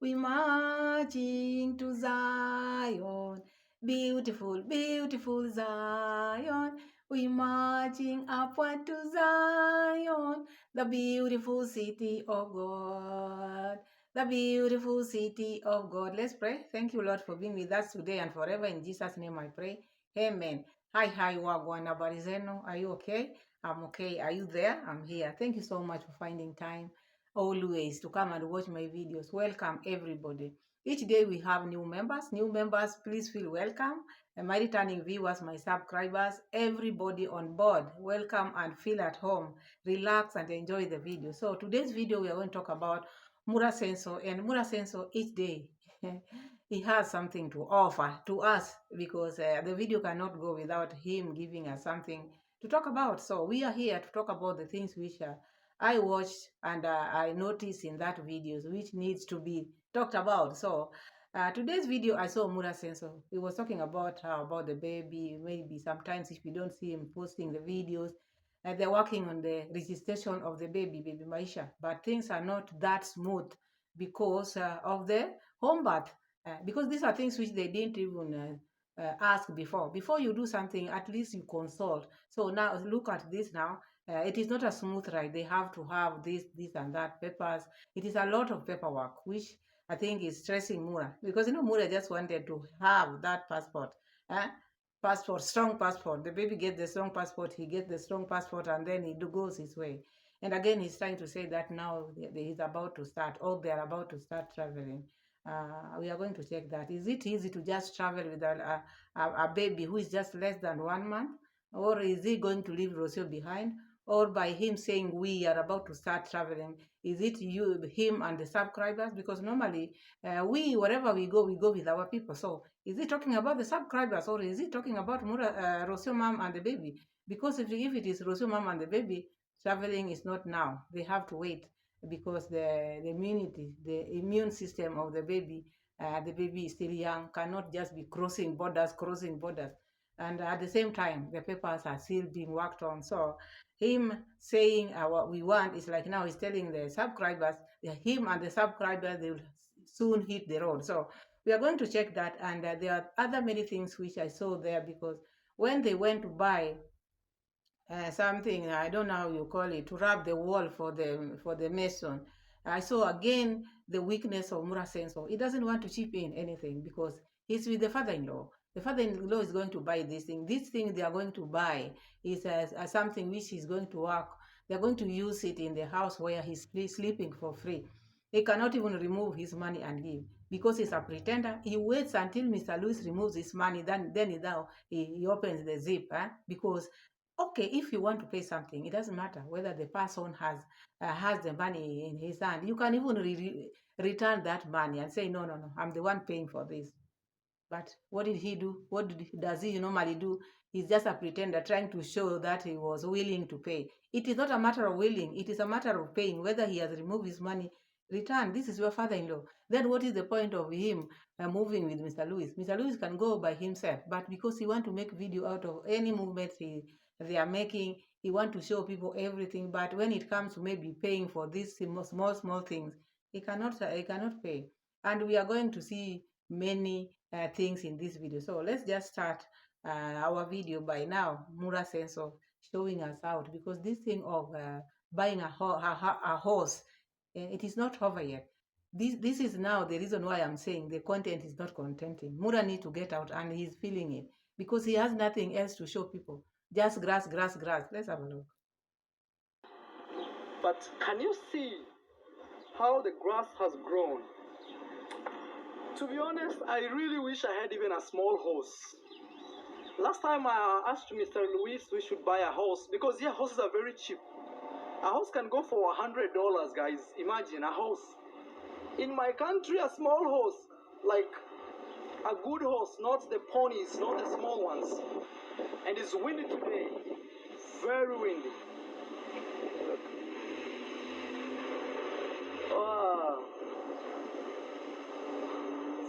We marching to Zion. Beautiful, beautiful Zion. We marching upward to Zion, the beautiful city of God. The beautiful city of God. Let's pray. Thank you, Lord, for being with us today and forever. In Jesus' name I pray. Amen. Hi, Wagwan Barizeno. Are you okay? I'm okay. Are you there? I'm here. Thank you so much for finding time always to come and watch my videos. Welcome, everybody. Each day we have new members. New members, please feel welcome. And my returning viewers, my subscribers, everybody on board, welcome and feel at home. Relax and enjoy the video. So today's video, we are going to talk about Mura Senso. And Mura Senso, each day, he has something to offer to us because the video cannot go without him giving us something to talk about. So we are here to talk about the things which I watched and I noticed in that videos which needs to be talked about. So today's video, I saw Mura Senso. He was talking about the baby. Maybe sometimes if you don't see him posting the videos, they're working on the registration of the baby Maisha. But things are not that smooth because of the home birth. Because these are things which they didn't even ask before. Before you do something, at least you consult. So now look at this now. It is not a smooth ride. They have to have this and that papers. It is a lot of paperwork, which I think is stressing Mura because Mura just wanted to have that passport. Passport, strong passport. The baby gets the strong passport, he gets the strong passport, and then he goes his way. And again, he's trying to say that now he's about to start, or they're about to start traveling. We are going to check that. Is it easy to just travel with a baby who is just less than 1 month? Or is he going to leave Rocio behind? Or by him saying we are about to start traveling, is it him and the subscribers? Because normally we, wherever we go with our people. So is he talking about the subscribers or is he talking about Rocio mom and the baby? Because if it is Rocio mom and the baby, traveling is not now. They have to wait because the immunity, the immune system of the baby is still young, cannot just be crossing borders. And at the same time, the papers are still being worked on. So him saying what we want is like now he's telling the subscribers, him and the subscribers, they will soon hit the road. So we are going to check that. And there are other many things which I saw there because when they went to buy something, I don't know how you call it, to rub the wall for the mason, I saw again the weakness of Mura Senso. He doesn't want to chip in anything because he's with the father-in-law. The father-in-law is going to buy this thing. This thing they are going to buy is something which is going to work. They're going to use it in the house where he's sleeping for free. He cannot even remove his money and give because he's a pretender. He waits until Mr. Lewis removes his money, then he opens the zip, because okay, if you want to pay something, it doesn't matter whether the person has the money in his hand. You can even return that money and say, no, I'm the one paying for this. But what did he do? Does he normally do? He's just a pretender trying to show that he was willing to pay. It is not a matter of willing. It is a matter of paying. Whether he has removed his money, return. This is your father-in-law. Then what is the point of him moving with Mr. Lewis? Mr. Lewis can go by himself. But because he want to make video out of any movement they are making, he want to show people everything. But when it comes to maybe paying for these small things, he cannot pay. And we are going to see many things in this video. So let's just start our video by now. Mura Senso showing us out because this thing of buying a horse, it is not over yet. This is now the reason why I'm saying the content is not contenting. Mura needs to get out and he's feeling it because he has nothing else to show people. Just grass. Let's have a look. But can you see how the grass has grown? To be honest, I really wish I had even a small horse. Last time I asked Mr. Luis we should buy a horse because here horses are very cheap. A horse can go for $100, guys. Imagine a horse. In my country, a small horse, like a good horse, not the ponies, not the small ones. And it's windy today. Very windy. Look. Wow.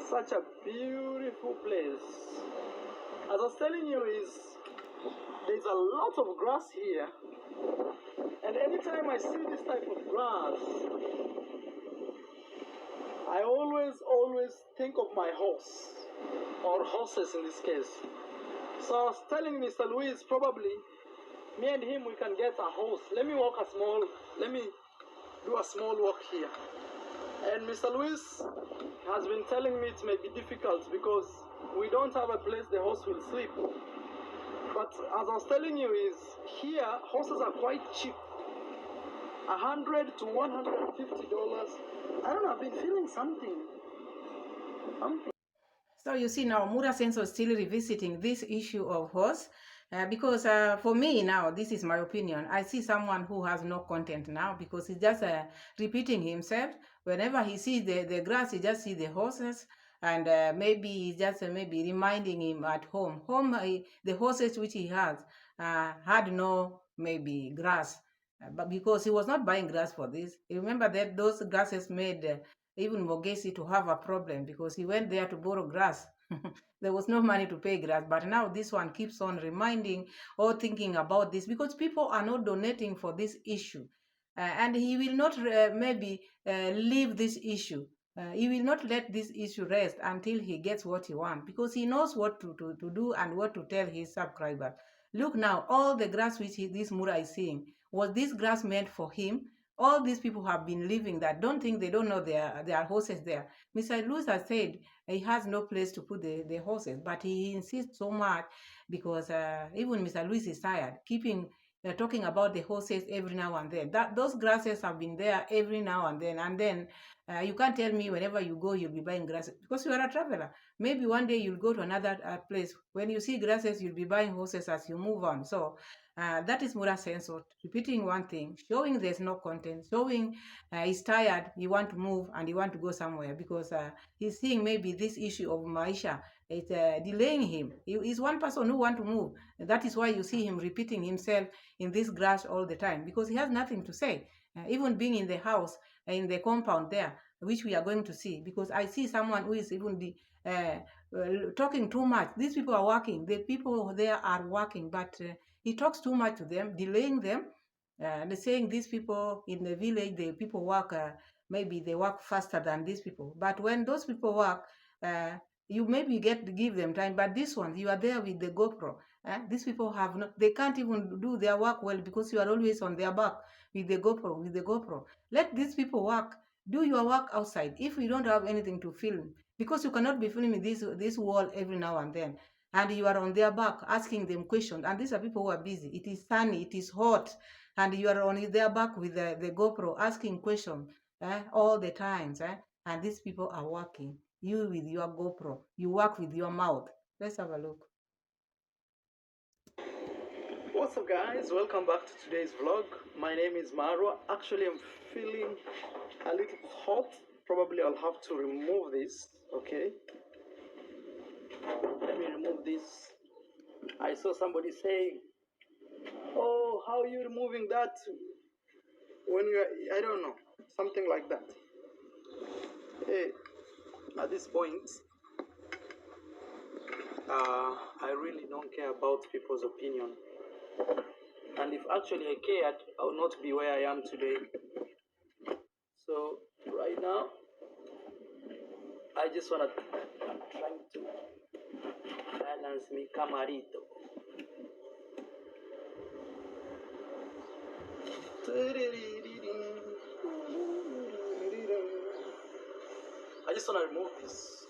Such a beautiful place. As I was telling you, there's a lot of grass here. And anytime I see this type of grass, I always think of my horse, or horses in this case. So I was telling Mr. Luis, probably me and him, we can get a horse. Let me do a small walk here. And Mr. Luis has been telling me it may be difficult because we don't have a place the horse will sleep. But as I was telling you, is here horses are quite cheap. $100 to $150. I don't know, I've been feeling something. So you see now, Mura Senso is still revisiting this issue of horse. Because for me now, this is my opinion. I see someone who has no content now because he's just repeating himself. Whenever he sees the grass, he just sees the horses, and maybe he's just maybe reminding him at home. The horses which he has had no maybe grass, but because he was not buying grass for this. You remember that those grasses made even Mogesi to have a problem because he went there to borrow grass. There was no money to pay grass, but now this one keeps on reminding or thinking about this because people are not donating for this issue. And he will not maybe leave this issue. He will not let this issue rest until he gets what he wants because he knows what to do and what to tell his subscribers. Look now, all the grass which this Mura is seeing, was this grass meant for him? All these people have been living that. Don't think they don't know there are horses there. Mr. Lewis has said he has no place to put the horses, but he insists so much because even Mr. Lewis is tired, keeping talking about the horses every now and then. Those grasses have been there every now and then you can't tell me whenever you go you'll be buying grasses because you are a traveler. Maybe one day you'll go to another place. When you see grasses, you'll be buying horses as you move on. So that is Mura Senso, repeating one thing, showing there's no content, showing he's tired, he want to move and he want to go somewhere because he's seeing maybe this issue of Maisha, it's delaying him. He's one person who want to move. That is why you see him repeating himself in this grass all the time because he has nothing to say. Even being in the house, in the compound there, which we are going to see, because I see someone who is even talking too much. These people are working. The people there are working, but he talks too much to them, delaying them. And saying these people in the village, the people work, maybe they work faster than these people. But when those people work, you maybe get to give them time. But this one, you are there with the GoPro. These people have no, they can't even do their work well because you are always on their back with the GoPro. Let these people work. Do your work outside. If you don't have anything to film, because you cannot be filming this wall every now and then, and you are on their back asking them questions, and these are people who are busy. It is sunny, it is hot, and you are on their back with the GoPro asking questions all the times. And these people are working. You with your GoPro, you work with your mouth. Let's have a look. What's up, guys? Welcome back to today's vlog. My name is Marwa. Actually, I'm feeling a little hot. Probably I'll have to remove this. Okay, let me remove this. I saw somebody saying, "Oh, how are you removing that when you are, I don't know, something like that." Hey, at this point, I really don't care about people's opinion. And if actually I cared, I would not be where I am today. So right now, I just wanna, I'm trying to balance mi camarito. I just wanna remove this.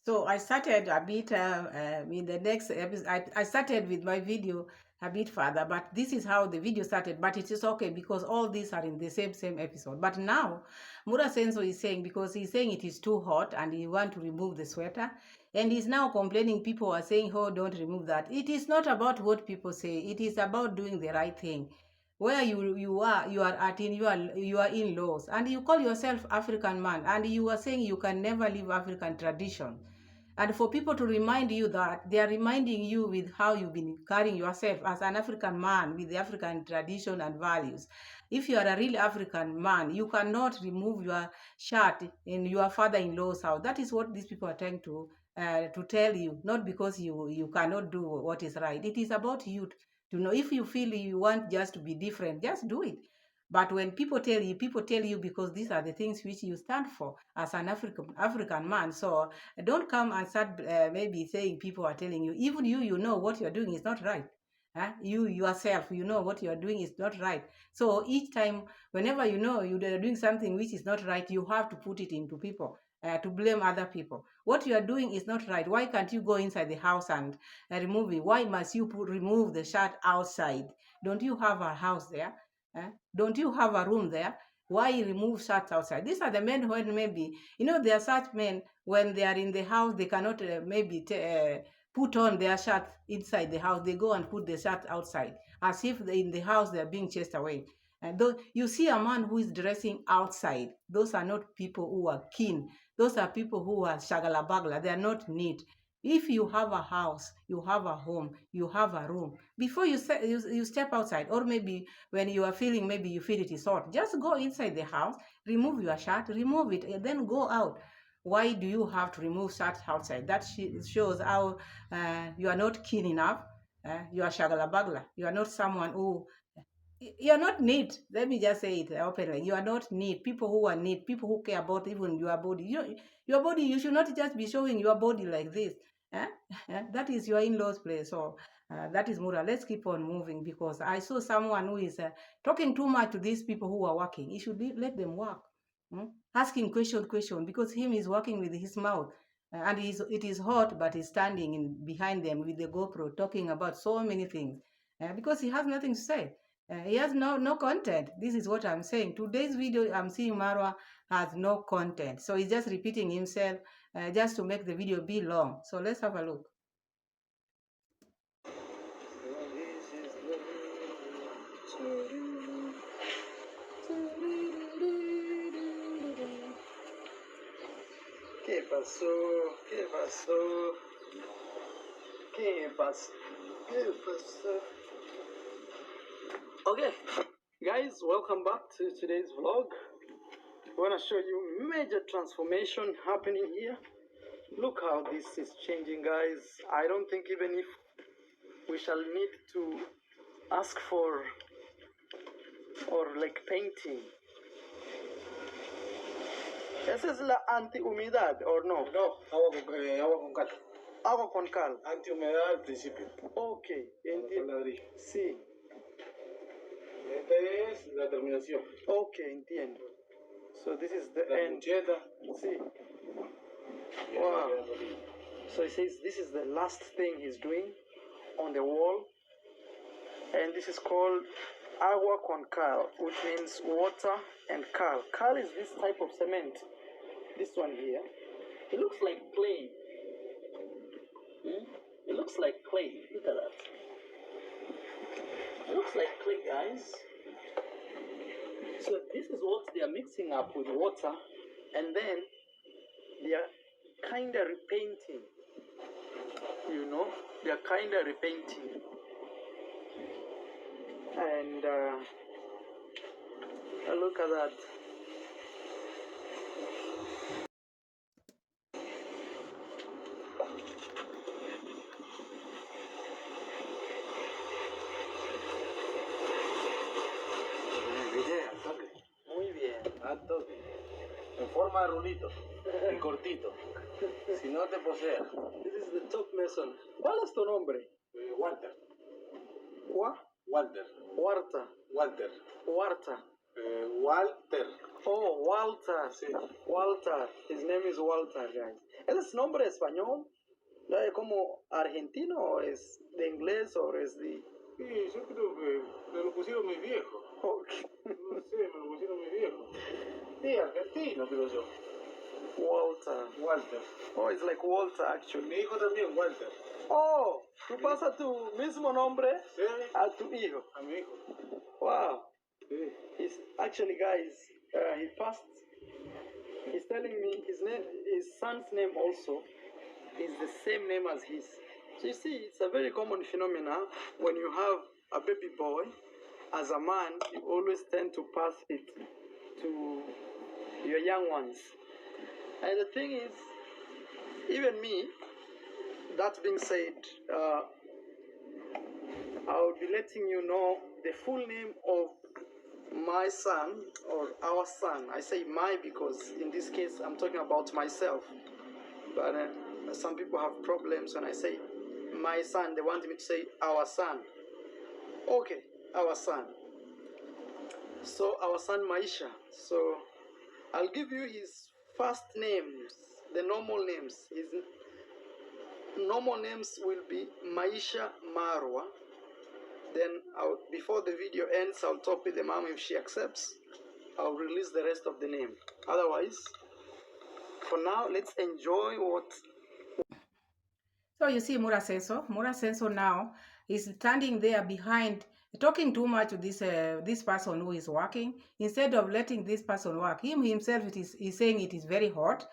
So I started a bit in the next episode. I started with my video a bit further, but this is how the video started. But it is okay because all these are in the same episode. But now Mura Senso is saying, because he's saying it is too hot and he want to remove the sweater, and he's now complaining. People are saying, "Oh, don't remove that." It is not about what people say. It is about doing the right thing. Where you are at in your in-laws, and you call yourself African man, and you are saying you can never leave African tradition. And for people to remind you that, they are reminding you with how you've been carrying yourself as an African man with the African tradition and values. If you are a real African man, you cannot remove your shirt in your father-in-law's house. That is what these people are trying to tell you, not because you cannot do what is right. It is about you To know if you feel you want just to be different, just do it. But when people tell you because these are the things which you stand for as an African man. So don't come and start maybe saying people are telling you. Even you know what you're doing is not right. You yourself, you know what you're doing is not right. So each time, whenever you know you're doing something which is not right, you have to put it into people. To blame other people. What you are doing is not right. Why can't you go inside the house and remove it? Why must you remove the shirt outside? Don't you have a house there? Don't you have a room there? Why remove shirts outside? These are the men when maybe, there are such men when they are in the house, they cannot maybe put on their shirt inside the house. They go and put the shirt outside as if in the house they are being chased away. And though you see a man who is dressing outside, those are not people who are keen. Those are people who are shagala bagla. They are not neat. If you have a house, you have a home, you have a room, before you step outside, or maybe when you are feeling, maybe you feel it is hot, just go inside the house, remove your shirt, remove it, and then go out. Why do you have to remove shirt outside? That shows how you are not keen enough. You are shagala bagla. You are not someone who you're not neat. Let me just say it openly. You are not neat. People who are neat, people who care about even your body. Your body, you should not just be showing your body like this. Eh? That is your in-laws' place. So that is Mura. Let's keep on moving because I saw someone who is talking too much to these people who are working. You should let them work. Asking question, because him is working with his mouth. And it is hot, but he's standing behind them with the GoPro talking about so many things because he has nothing to say. He has no content. This is what I'm saying. Today's video, I'm seeing Marwa has no content. So he's just repeating himself just to make the video be long. So let's have a look. ¿Qué pasó? ¿Qué pasó? ¿Qué pasó? ¿Qué pasó? Okay, guys, welcome back to today's vlog. I want to show you major transformation happening here. Look how this is changing, guys. I don't think even if we shall need to ask for or like painting. ¿Esa es la anti-humedad or no? No, agua con cal. Agua con cal. Antihumedad al principio. Ok, entiendo. Ladrillo. Sí. Esta es la terminación. Ok, entiendo. So this is the La end. puncheta. Sí. Wow. So he says this is the last thing he's doing on the wall. And this is called agua con cal, which means water and cal. Cal is this type of cement. This one here. It looks like clay. It looks like clay. Look at that. It looks like clay, guys. So this is what they are mixing up with water, and then they are kind of repainting. They are kind of repainting. And look at that. Muy bien. Al toque. En forma de rulito. Y cortito. Si no te posea. This is the top mason. ¿Cuál es tu nombre? Walter. What? Walter. Huerta. Walter. Huerta. Walter. Oh, Walter. Sí. Walter. His name is Walter, guys. ¿Ese es nombre español? ¿Es como argentino o es de inglés o es de...? Sí, yo creo que me lo pusieron mis viejos. Okay. No sé, me lo pusieron mis viejos. Sí, argentino, creo yo. Walter. Walter. Oh, it's like Walter, actually. Mi hijo también, Walter. Oh, tú pasas tu mismo nombre Sí. a tu hijo. A mi hijo. Wow. Sí. He's actually, guys, he passed. He's telling me his son's name also is the same name as his. So you see, it's a very common phenomenon when you have a baby boy. As a man, you always tend to pass it to your young ones. And the thing is, even me, that being said, I'll be letting you know the full name of my son or our son. I say my because in this case I'm talking about myself. But some people have problems when I say my son. They want me to say our son. Okay, our son. So our son Maisha. So I'll give you his first names, the normal names. His normal names will be Maisha Marwa. Then before the video ends, I'll talk with the mom. If she accepts, I'll release the rest of the name. Otherwise, for now, let's enjoy what. So you see Mura Senso now is standing there behind, talking too much to this person who is working. Instead of letting this person work, him himself is saying it is very hot.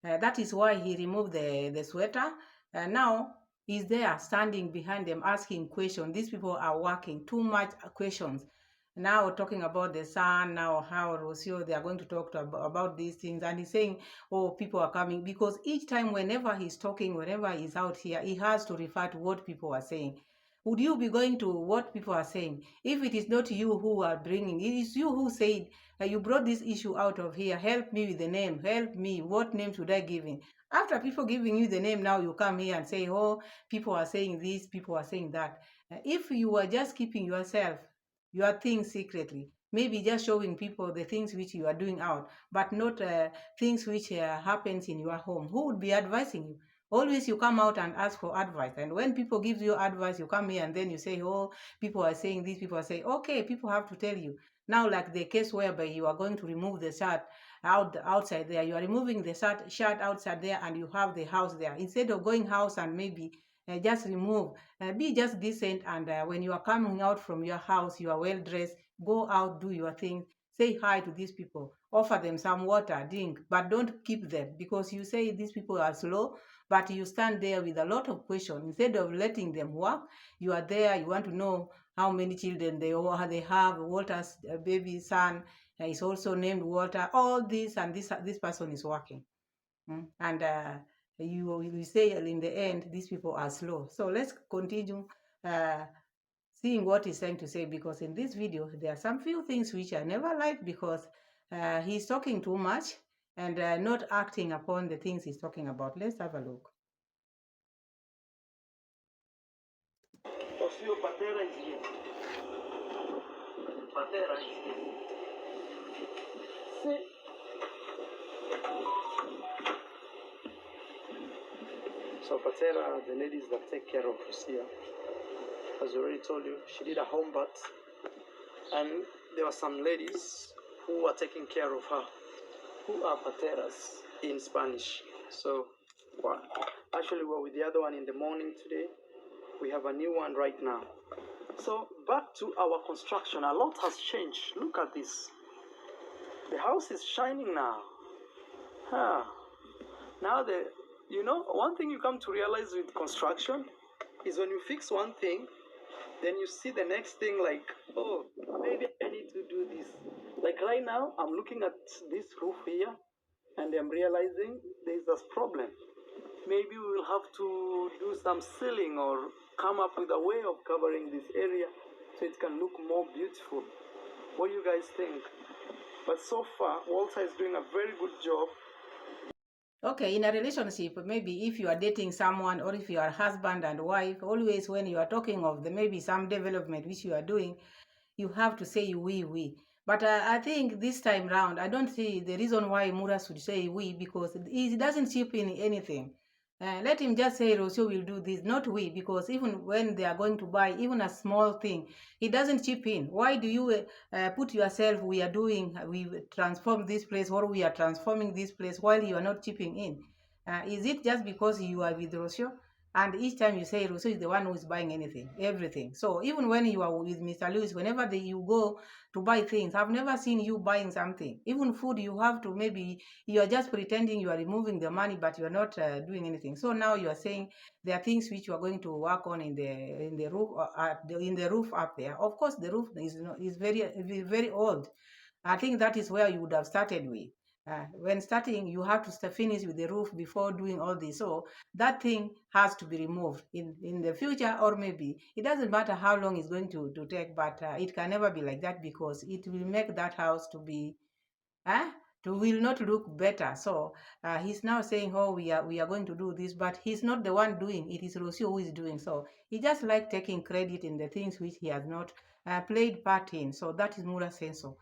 That is why he removed the sweater. Now he's there standing behind them asking questions. These people are working too much questions. Now talking about the sun, now how Rocio, they are going to talk about these things. And he's saying, oh, people are coming. Because each time, whenever he's talking, whenever he's out here, he has to refer to what people are saying. Would you be going to what people are saying? If it is not you who are bringing, it is you who said, you brought this issue out of here. Help me with the name. Help me. What name should I give him? After people giving you the name, now you come here and say, oh, people are saying this, people are saying that. If you are just keeping your things secretly, maybe just showing people the things which you are doing out, but not things which happens in your home, who would be advising you? Always you come out and ask for advice, and when people give you advice, you come here and then you say, oh, people are saying this, people are saying, okay, people have to tell you. Now, like the case whereby you are going to remove the shirt outside there, you are removing the shirt outside there, and you have the house there. Instead of going house and maybe just remove, be just decent, and when you are coming out from your house, you are well dressed, go out, do your thing, say hi to these people, offer them some water, drink, but don't keep them, because you say these people are slow, but you stand there with a lot of questions. Instead of letting them work, you are there, you want to know how many children they have. Walter's baby son is also named Walter, all this, and this person is working. And you say in the end, these people are slow. So let's continue seeing what he's trying to say, because in this video, there are some few things which I never liked, because he's talking too much and not acting upon the things he's talking about. Let's have a look. Rocio Patera is here. Patera is here. See, so Patera, the ladies that take care of Lucia, as I already told you, she did a home birth, and there were some ladies who were taking care of her, who are pateras in Spanish. So, well, actually, we're with the other one in the morning today. We have a new one right now. So, back to our construction. A lot has changed. Look at this. The house is shining now. Now, one thing you come to realize with construction is when you fix one thing, then you see the next thing like, oh, maybe I need to do this. Like right now, I'm looking at this roof here, and I'm realizing there's a problem. Maybe we will have to do some sealing or come up with a way of covering this area so it can look more beautiful. What do you guys think? But so far, Walter is doing a very good job. Okay, in a relationship, maybe if you are dating someone, or if you are husband and wife, always when you are talking of maybe some development which you are doing, you have to say we. But I think this time round, I don't see the reason why Mura should say we, because he doesn't chip in anything. Let him just say Rocio will do this, not we, because even when they are going to buy even a small thing, he doesn't chip in. Why do you put yourself, we transform this place, or we are transforming this place, while you are not chipping in? Is it just because you are with Rocio? And each time you say Rocio is the one who is buying everything. So even when you are with Mr. Lewis, whenever you go to buy things, I've never seen you buying something. Even food, you have to, maybe you are just pretending you are removing the money, but you are not doing anything. So now you are saying there are things which you are going to work on in the roof, in the roof up there. Of course, the roof is very old. I think that is where you would have started with. When starting, you have to finish with the roof before doing all this. So that thing has to be removed in the future, or maybe it doesn't matter how long it's going to take, but it can never be like that, because it will make that house to be to will not look better. So he's now saying, oh, we are going to do this, but he's not the one doing it. Is Rocio who is doing. So he just like taking credit in the things which he has not played part in. So that is Mura Senso.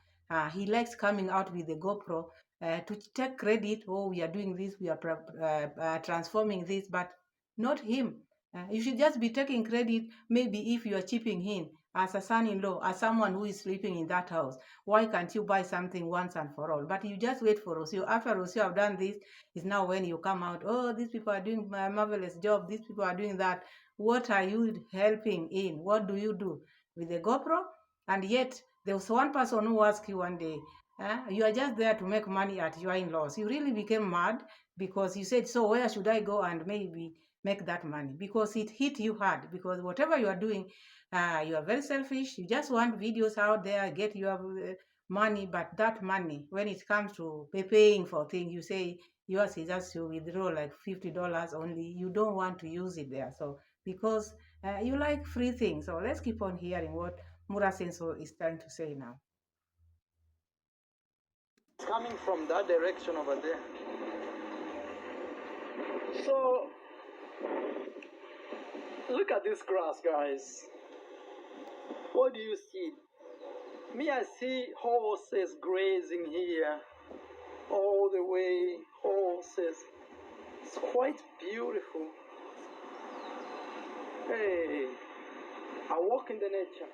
He likes coming out with the GoPro to take credit. Oh, we are doing this, we are transforming this, but not him. You should just be taking credit. Maybe if you are chipping in as a son-in-law, as someone who is sleeping in that house, why can't you buy something once and for all? But you just wait for Rocio. After Rocio have done this, is now when you come out, oh, these people are doing a marvelous job, these people are doing that. What are you helping in? What do you do with the GoPro? And yet there was one person who asked you one day, you are just there to make money at your in-laws. You really became mad because you said, so where should I go and maybe make that money? Because it hit you hard, because whatever you are doing, you are very selfish. You just want videos out there, get your money, but that money, when it comes to paying for things, you say yours is just to withdraw like $50 only. You don't want to use it there. So because you like free things. So let's keep on hearing what Mura Senso is trying to say now. It's coming from that direction over there. So look at this grass, guys. What do you see? Me, I see horses grazing here. All the way, horses. It's quite beautiful. Hey, I walk in the nature.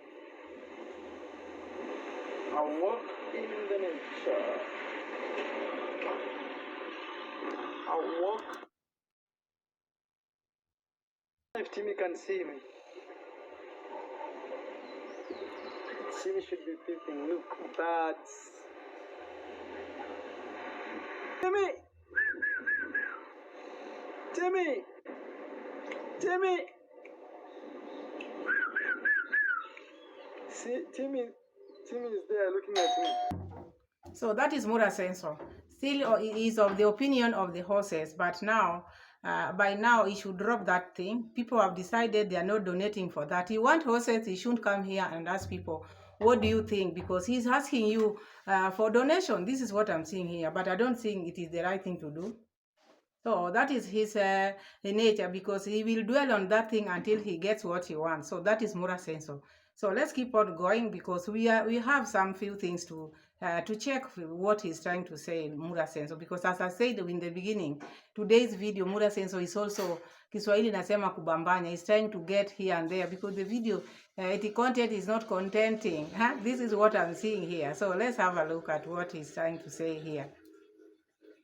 I walk in the nature. I walk. If Timmy can see me. Timmy should be peeping. Look, birds. Timmy! Timmy! Timmy! See, Timmy is there looking at me. So that is Mura Senso. Still is of the opinion of the horses, but now, by now, he should drop that thing. People have decided they are not donating for that. You want horses, he shouldn't come here and ask people, what do you think? Because he's asking you for donation. This is what I'm seeing here, but I don't think it is the right thing to do. So that is his nature, because he will dwell on that thing until he gets what he wants. So that is Mura Senso. So let's keep on going, because we have some few things to check what he's trying to say, Mura Senso. Because as I said in the beginning, today's video, Mura Senso is also Kiswahili nasema kubambanya. He's trying to get here and there, because the video, the content is not contenting. This is what I'm seeing here. So let's have a look at what he's trying to say here.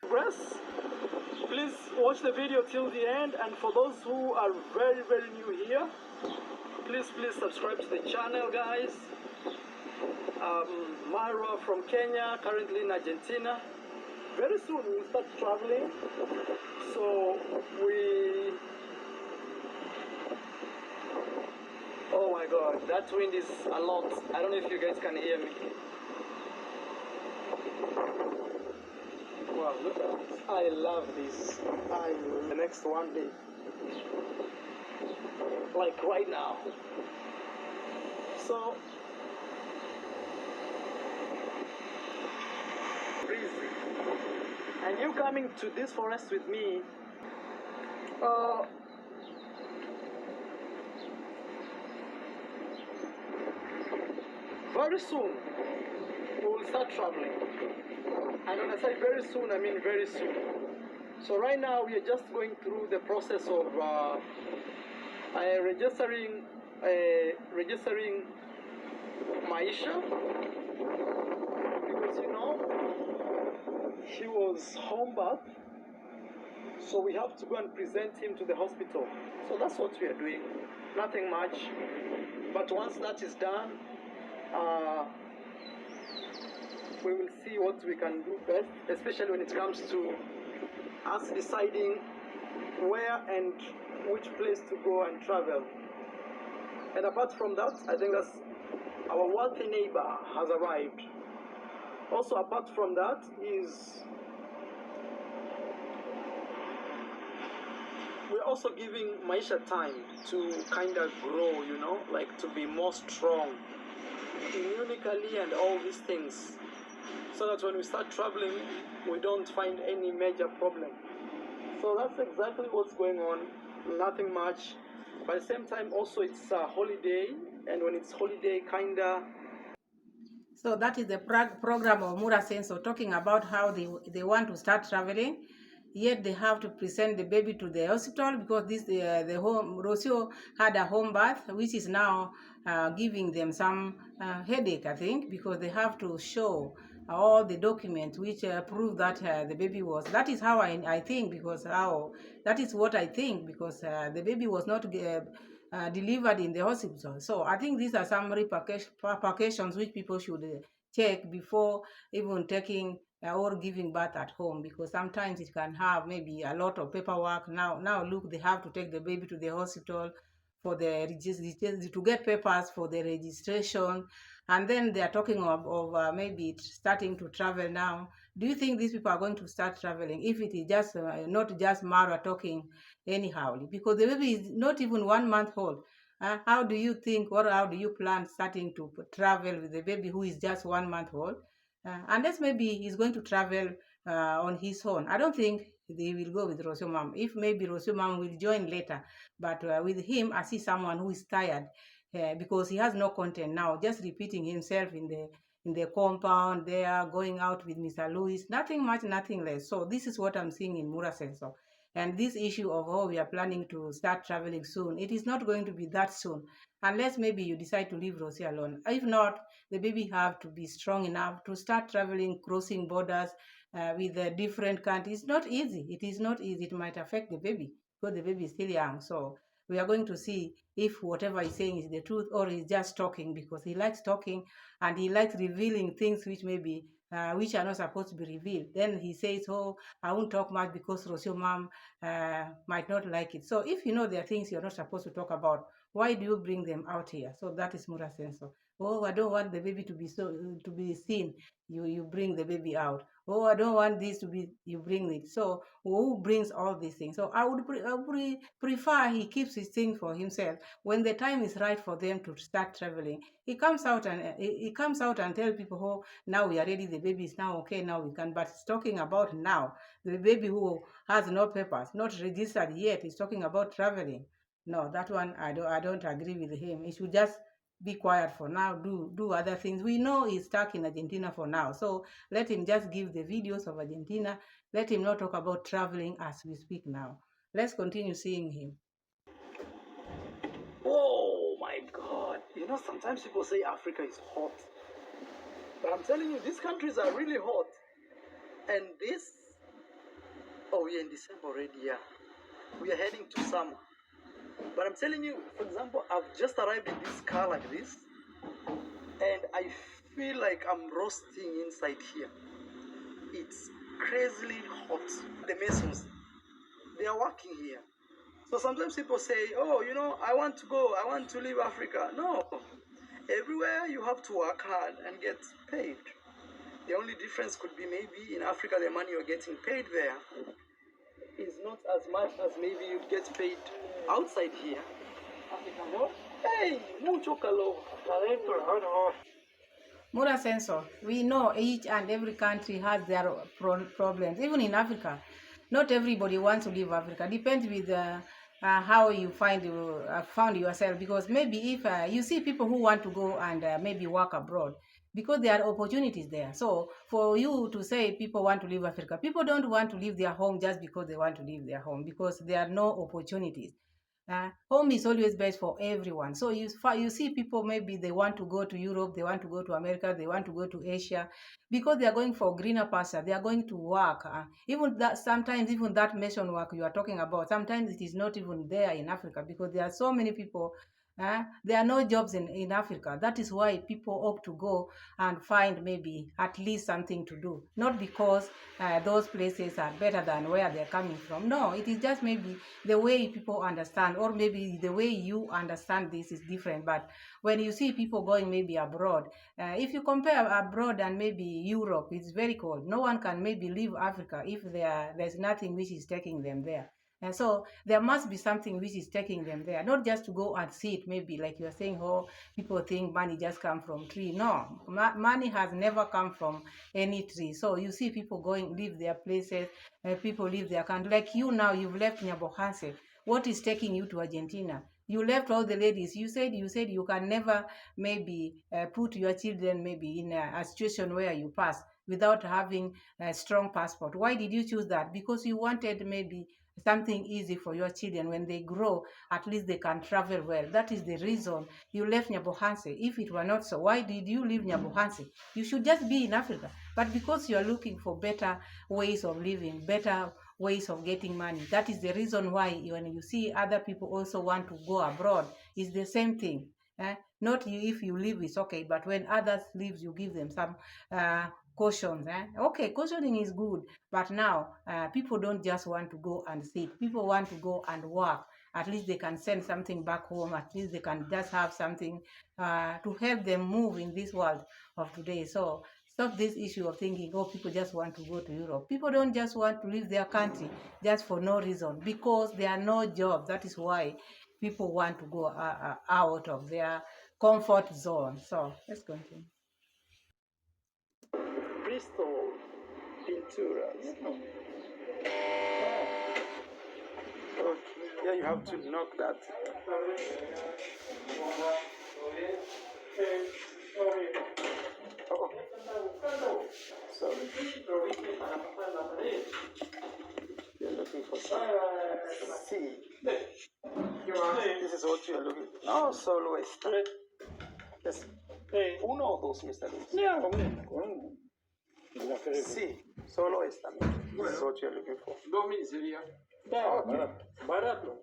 Press. Please watch the video till the end, and for those who are very, very new here, please subscribe to the channel, guys. Marwa from Kenya, currently in Argentina. Very soon we will start traveling, so oh my god, that wind is a lot. I don't know if you guys can hear me. Wow, look at this. I love this. The next one day. Like right now. So, breezy. And you coming to this forest with me, very soon we will start traveling. And when I say very soon, I mean very soon. So right now we are just going through the process of registering Maisha, because he was home birth, so we have to go and present him to the hospital. So that's what we are doing. Nothing much, but once that is done, we will see what we can do best, especially when it comes to us deciding where and which place to go and travel. And apart from that, I think that's our wealthy neighbor has arrived. Also apart from that is we're also giving Maisha time to kind of grow, you know, like to be more strong immunically and all these things, so that when we start traveling, we don't find any major problem. So that's exactly what's going on. Nothing much. But at the same time, also it's a holiday, and when it's holiday, kinda. So that is the program of Mura Senso, talking about how they want to start traveling, yet they have to present the baby to the hospital because the home Rocio had a home birth, which is now giving them some headache, I think, because they have to show all the documents which prove that the baby was. That is how I think, because how that is what I think, because the baby was not delivered in the hospital. So I think these are some repercussions which people should check before even taking or giving birth at home, because sometimes it can have maybe a lot of paperwork. Now look, they have to take the baby to the hospital for the to get papers for the registration, and then they are talking of maybe starting to travel now. Do you think these people are going to start traveling if it is just not just Marwa talking anyhow? Because the baby is not even 1 month old. How do you think, or how do you plan starting to travel with the baby who is just 1 month old? Unless maybe he's going to travel on his own. I don't think they will go with Rocio Mom. If maybe Rocio Mom will join later, but with him, I see someone who is tired because he has no content now, just repeating himself in the compound there, going out with Mr. Lewis, nothing much, nothing less. So this is what I'm seeing in Mura Sensor. And this issue of, oh, we are planning to start traveling soon, it is not going to be that soon, unless maybe you decide to leave Rosie alone. If not, the baby have to be strong enough to start traveling, crossing borders with different countries. It's not easy. It is not easy. It might affect the baby because the baby is still young. So we are going to see if whatever he's saying is the truth or he's just talking, because he likes talking and he likes revealing things which maybe which are not supposed to be revealed. Then he says, oh, I won't talk much because Rocio Mom might not like it. So if you know there are things you're not supposed to talk about, why do you bring them out here? So that is Mura Senso. Oh, I don't want the baby to be seen. You bring the baby out. Oh, I don't want this to be. You bring it. So who brings all these things? So I would prefer he keeps his thing for himself. When the time is right for them to start traveling, he comes out and tell people, oh, now we are ready. The baby is now okay. Now we can. But it's talking about now the baby who has no papers, not registered yet. He's talking about traveling. No, that one I don't agree with him. He should just be quiet for now, do other things. We know he's stuck in Argentina for now, so let him just give the videos of Argentina. Let him not talk about traveling as we speak now. Let's continue seeing him. Oh my God! You know, sometimes people say Africa is hot, but I'm telling you, these countries are really hot. And this, oh, we're in December already. Yeah, we are heading to summer. But I'm telling you, for example, I've just arrived in this car like this, and I feel like I'm roasting inside here. It's crazily hot. The Masons, they are working here. So sometimes people say, oh, you know, I want to go, I want to leave Africa. No, everywhere you have to work hard and get paid. The only difference could be maybe in Africa, the money you're getting paid there is not as much as maybe you'd get paid outside here. Africa, no? Hey, mucho calor. Mura Sensor, we know each and every country has their problems. Even in Africa, not everybody wants to leave Africa. Depends with how you found yourself. Because maybe if you see people who want to go and maybe work abroad, because there are opportunities there. So for you to say people want to leave Africa, people don't want to leave their home just because they want to leave their home, because there are no opportunities. Home is always best for everyone. So you see people, maybe they want to go to Europe, they want to go to America, they want to go to Asia, because they are going for greener pasture. They are going to work. Even that, sometimes even that mission work you are talking about, sometimes it is not even there in Africa, because there are so many people. There are no jobs in Africa. That is why people opt to go and find maybe at least something to do. Not because those places are better than where they're coming from. No, it is just maybe the way people understand, or maybe the way you understand this is different. But when you see people going maybe abroad, if you compare abroad and maybe Europe, it's very cold. No one can maybe leave Africa if there's nothing which is taking them there. And so there must be something which is taking them there, not just to go and sit, maybe like you are saying, oh, people think money just come from tree. No, money has never come from any tree. So you see people going, leave their places, people leave their country. Like you now, you've left Nyabohanse. What is taking you to Argentina? You left all the ladies. You said you can never maybe put your children maybe in a situation where you pass without having a strong passport. Why did you choose that? Because you wanted maybe something easy for your children. When they grow, at least they can travel well. That is the reason you left Nyabohanse. If it were not so, why did you leave Nyabohanse? You should just be in Africa. But because you are looking for better ways of living, better ways of getting money, that is the reason why when you see other people also want to go abroad, it's the same thing. Not you, if you leave, it's okay, but when others leave, you give them some cautions. Okay, cautioning is good, but now people don't just want to go and sit. People want to go and work. At least they can send something back home. At least they can just have something to help them move in this world of today. So stop this issue of thinking, oh, people just want to go to Europe. People don't just want to leave their country just for no reason, because there are no jobs. That is why people want to go out of their comfort zone. So let's continue. Bristol Pinturas. Oh, yeah, you have to knock that. Oh, sorry. You're looking for some. C. This is what you're looking for. No, solo esta. Yes. Uno o dos, Mr. Luis. Sí, solo esta. This is what you're looking for. 2000 sería. Okay. Barato.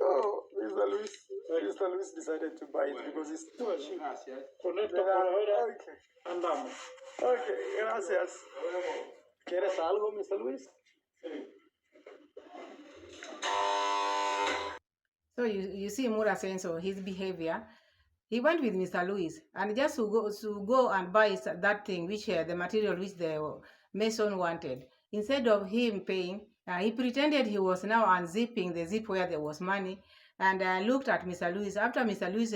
Oh, Mr. Luis decided to buy it because it's too cheap. Gracias. Con esto por ahora andamos. Okay, gracias. ¿Quieres algo, Mr. Luis? So you see Mura saying so his behavior. He went with Mr. Lewis and just to go and buy that thing, which the material which the mason wanted. Instead of him paying, he pretended he was now unzipping the zip where there was money, and looked at Mr. Lewis. After Mr. Lewis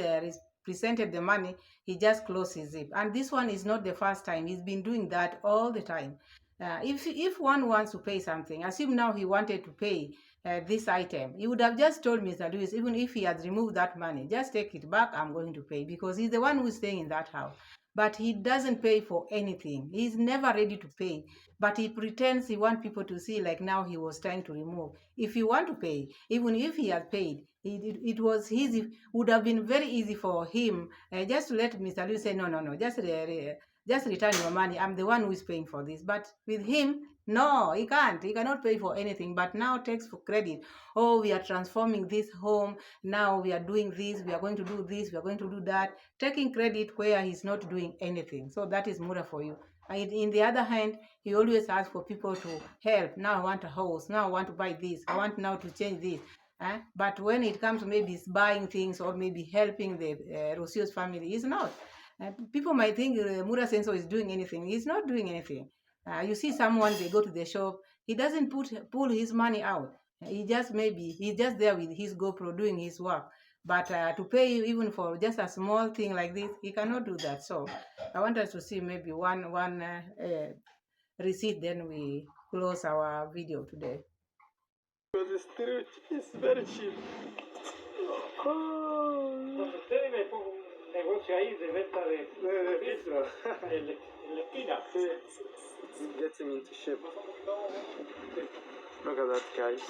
presented the money, he just closed his zip. And this one is not the first time. He's been doing that all the time. If one wants to pay something, assume now he wanted to pay this item, he would have just told Mr. Lewis, even if he had removed that money, just take it back, I'm going to pay, because he's the one who's staying in that house. But he doesn't pay for anything. He's never ready to pay, but he pretends he wants people to see like now he was trying to remove. If you want to pay, even if he had paid, it was easy, would have been very easy for him just to let Mr. Lewis say, no, just return your money. I'm the one who is paying for this. But with him, no, he can't. He cannot pay for anything, but now takes for credit. Oh, we are transforming this home. Now we are doing this. We are going to do this. We are going to do that. Taking credit where he's not doing anything. So that is Mura for you. And in the other hand, he always asks for people to help. Now I want a house. Now I want to buy this. I want now to change this. But when it comes to maybe buying things or maybe helping the Rocio'S family, he's not. People might think Mura Senso is doing anything. He's not doing anything. You see someone, they go to the shop, he doesn't pull his money out. He's just there with his GoPro doing his work. But to pay even for just a small thing like this, he cannot do that. So I want us to see maybe one receipt, then we close our video today. Because it's very cheap. Oh. Ustedes me pongo un negocio ahí de venta de filtros en la esquina. It's getting into shape. Look at that, guys.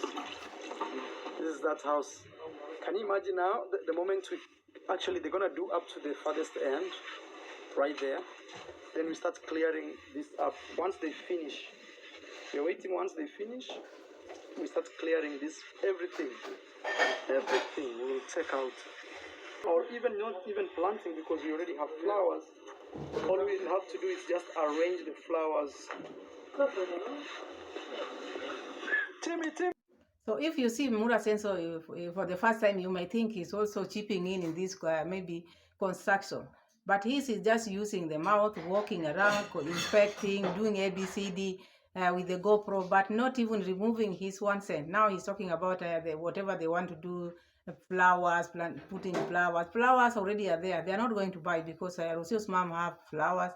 This is that house. Can you imagine now the moment they're gonna do up to the farthest end, right there. Then we start clearing this up. Once they finish, we're waiting. Once they finish, we start clearing this, everything we will take out. Or even not even planting, because we already have flowers. All we have to do is just arrange the flowers. Timmy. So if you see Mura Senso for the first time, you might think he's also chipping in this maybe construction. But he is just using the mouth, walking around, inspecting, doing ABCD. with the GoPro, but not even removing his 1 cent. Now he's talking about whatever they want to do, flowers, putting flowers. Flowers already are there. They are not going to buy because Rocio's mom have flowers.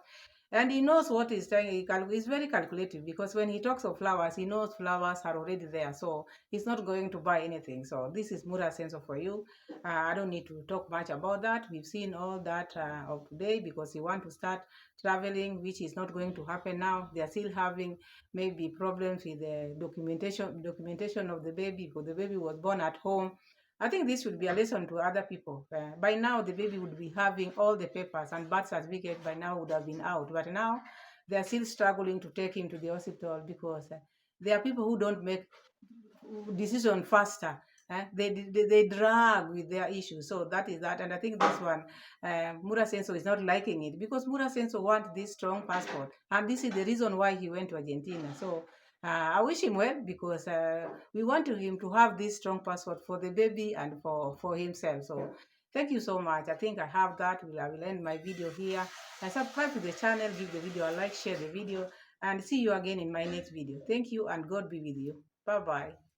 And he knows what he's saying. He's very calculative because when he talks of flowers, he knows flowers are already there. So he's not going to buy anything. So this is Mura's Senso for you. I don't need to talk much about that. We've seen all that of today because he want to start traveling, which is not going to happen now. They are still having maybe problems with the documentation of the baby because the baby was born at home. I think this should be a lesson to other people. By now, the baby would be having all the papers and birth certificate by now would have been out. But now, they are still struggling to take him to the hospital because there are people who don't make decision faster. They drag with their issues. So that is that. And I think this one, Mura Senso is not liking it because Mura Senso wants this strong passport. And this is the reason why he went to Argentina. So I wish him well because we want him to have this strong passport for the baby and for himself. So thank you so much. I think I have that. I will end my video here. And subscribe to the channel, give the video a like, share the video, and see you again in my next video. Thank you and God be with you. Bye-bye.